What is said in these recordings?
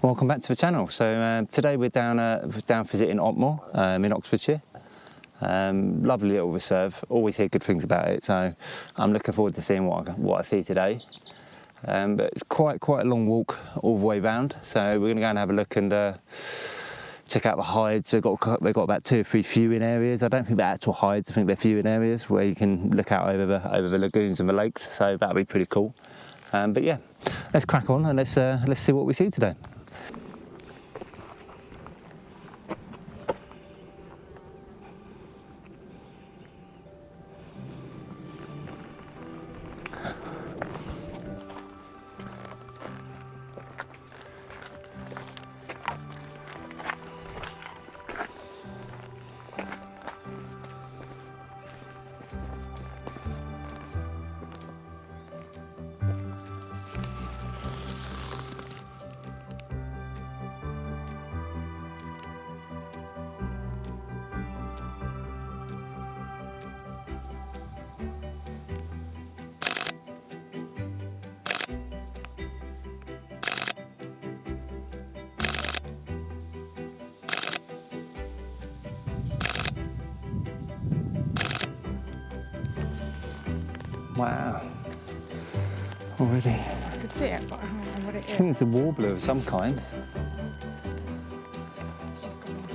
Welcome back to the channel. So today we're down visiting Otmoor in Oxfordshire. Lovely little reserve. Always hear good things about it. So I'm looking forward to seeing what I see today. But it's quite a long walk all the way round. So we're going to go and have a look and check out the hides. They've got about 2 or 3 viewing areas. I don't think they're actual hides. I think they're viewing areas where you can look out over the lagoons and the lakes. So that'll be pretty cool. But yeah, let's crack on and let's see what we see today. Wow, already. I could see it, but I don't know what it is. I think it's a warbler of some kind. It's just gone off.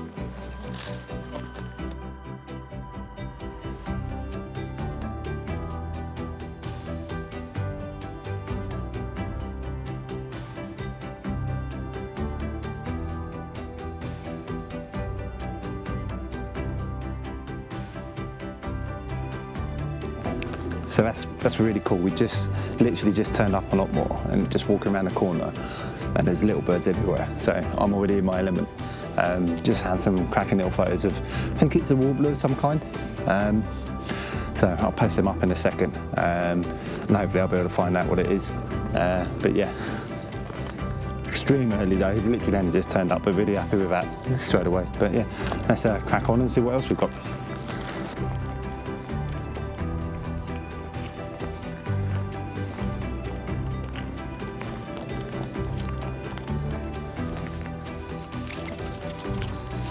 So that's really cool. We literally just turned up on Otmoor and just walking around the corner, and there's little birds everywhere. So I'm already in my element. Just had some cracking little photos of, I think it's a warbler of some kind. So I'll post them up in a second, and hopefully I'll be able to find out what it is. But yeah, extreme early days. Literally only just turned up. We're really happy with that straight away. But yeah, let's crack on and see what else we've got.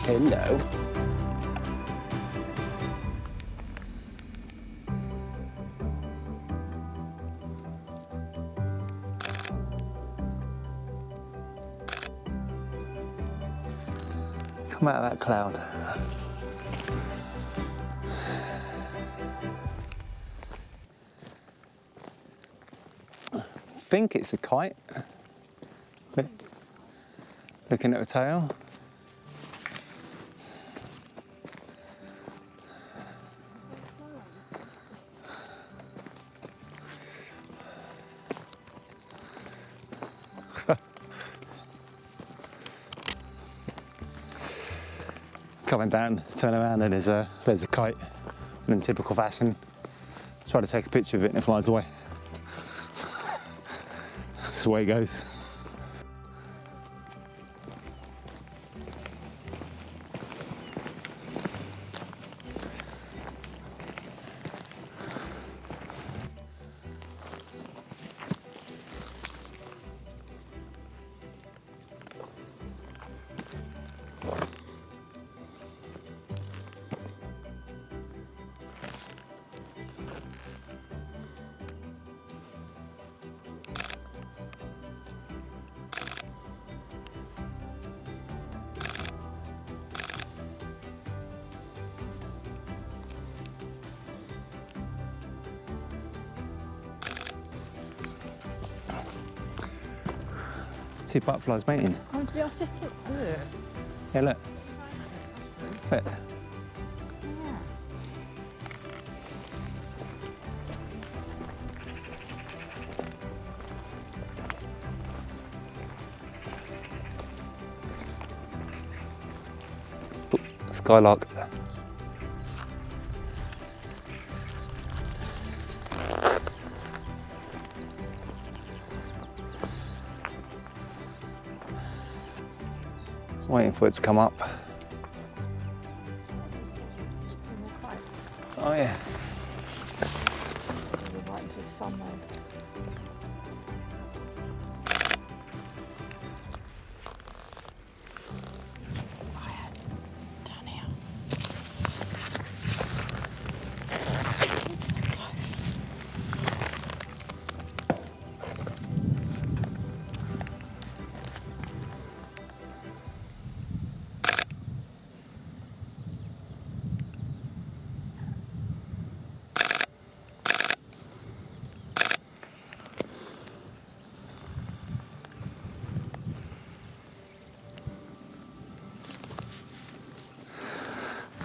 Hello. Come out of that cloud. I think it's a kite. Looking at the tail. Coming down, turn around, and there's a kite. And in typical fashion, try to take a picture of it and it flies away. That's the way it goes. Two butterflies mating. Oh, to be honest, look good. Yeah, look. Look. Yeah. Skylark. Waiting for it to come up. Oh yeah. Right into the sun though.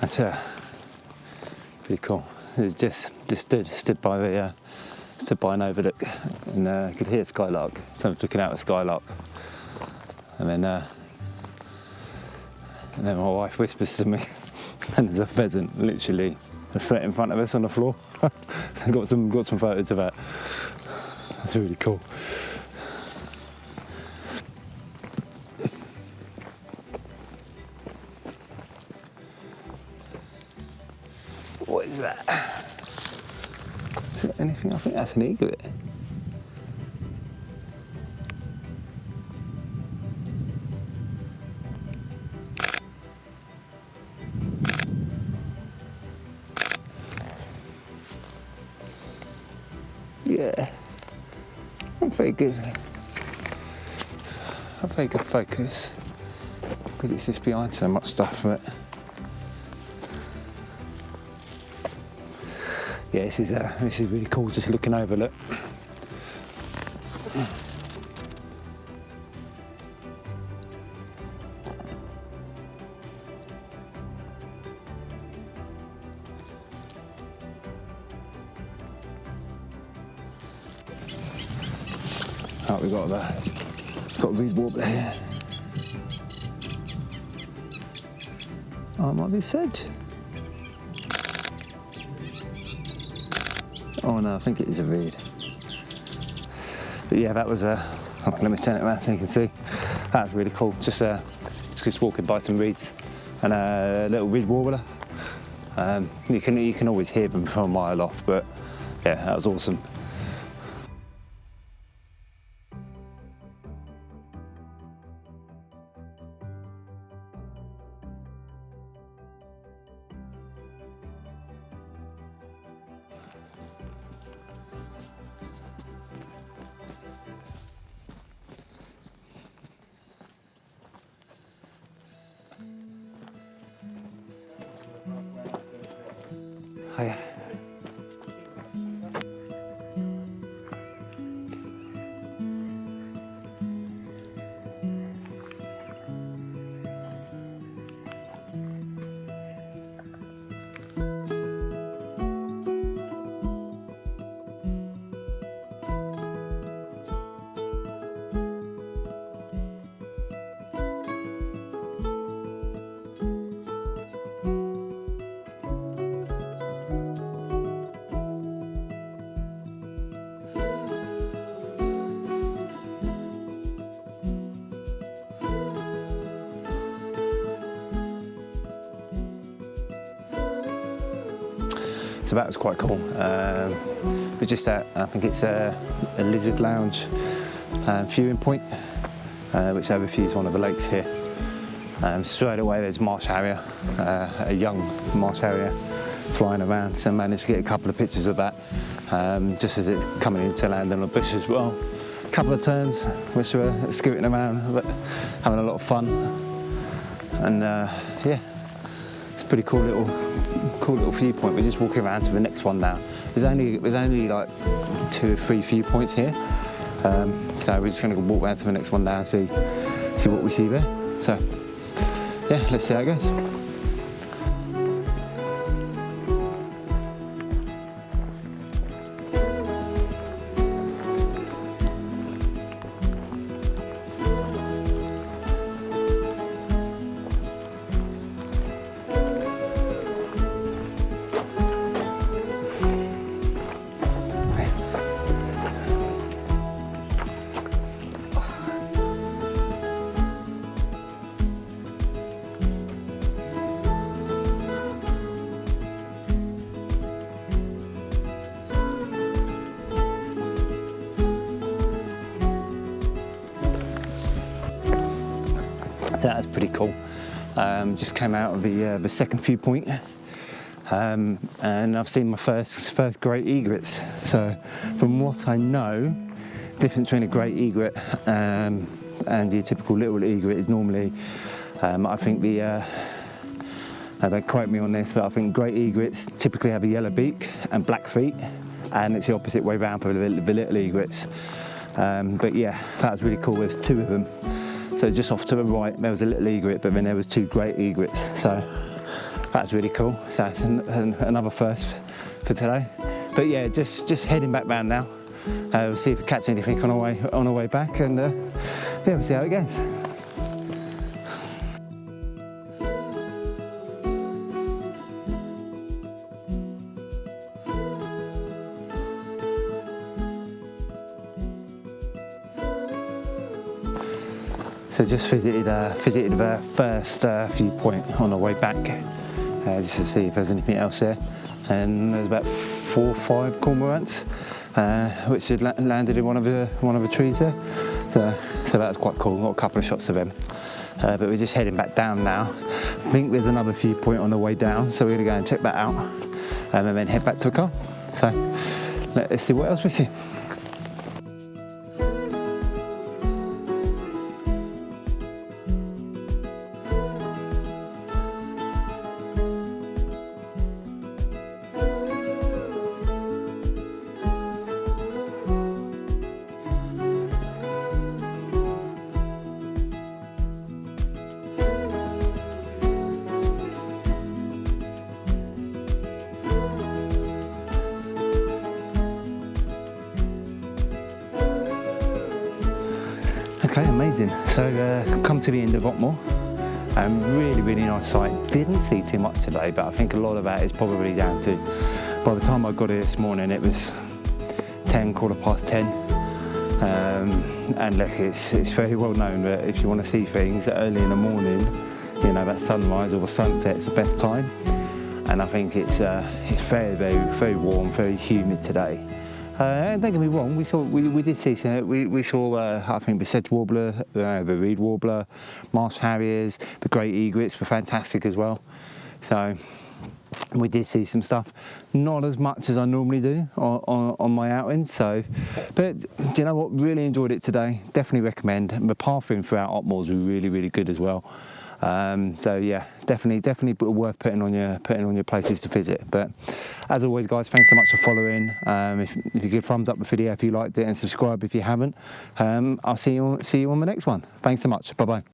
That's pretty cool. It's just stood by an overlook, and could hear skylark. So I was looking out at skylark, and then my wife whispers to me, and there's a pheasant literally a foot in front of us on the floor. So I got some photos of that. That's really cool. What is that? Is it anything? I think that's an egret. Yeah, I'm very good. I'm very good focus because it's just behind so much stuff. But yeah, this is really cool. Just looking over, look. Oh, we've got a reed warbler here. Oh, it might be sedge. Oh no, I think it is a reed. But yeah, that was let me turn it around so you can see. That was really cool. Just walking by some reeds and a little reed warbler. You can always hear them from a mile off, but yeah, that was awesome. Hiya. So that was quite cool. But just that, I think it's a lizard lounge viewing point, which overviews one of the lakes here. Straight away there's marsh harrier, a young marsh harrier flying around, so I managed to get a couple of pictures of that just as it's coming into land on a bush as well. A couple of turns, which were scooting around, but having a lot of fun. And yeah, it's a pretty cool little viewpoint. We're just walking around to the next one now. There's only like 2 or 3 viewpoints here, so we're just going to walk around to the next one now and see what we see there. So yeah, let's see how it goes. So that's pretty cool. Just came out of the second viewpoint, and I've seen my first great egrets. So from what I know, the difference between a great egret and your typical little egret is normally, I think don't quote me on this, but I think great egrets typically have a yellow beak and black feet, and it's the opposite way round for the little egrets. But yeah, that was really cool. There's 2 of them. So just off to the right there was a little egret, but then there was 2 great egrets. So that's really cool. So that's another first for today. But yeah, just heading back round now. We'll see if we catch anything on our way back, and yeah, we'll see how it goes. So just visited the first viewpoint on the way back, just to see if there's anything else there. And there's about 4 or 5 cormorants, which had landed in one of the trees there. So that was quite cool. Got a couple of shots of them. But we're just heading back down now. I think there's another viewpoint on the way down, so we're gonna go and check that out, and then head back to the car. So let's see what else we see. Okay, amazing. So come to the end of Otmoor. Really nice site. Didn't see too much today, but I think a lot of that is probably down to, by the time I got here this morning, it was 10, quarter past 10. And look, it's very well known that if you want to see things early in the morning, you know, that sunrise or the sunset's the best time. And I think it's very warm, very humid today. Don't get me wrong, we did see some, we saw I think the sedge warbler, the reed warbler, marsh harriers, the great egrets were fantastic as well. So we did see some stuff, not as much as I normally do on my outings. So, but do you know what? Really enjoyed it today. Definitely recommend. The pathing throughout Otmoor is really good as well. So yeah, definitely worth putting on your places to visit. But as always, guys, thanks so much for following. If you give thumbs up the video if you liked it, and subscribe if you haven't. I'll see you on the next one. Thanks so much. Bye bye.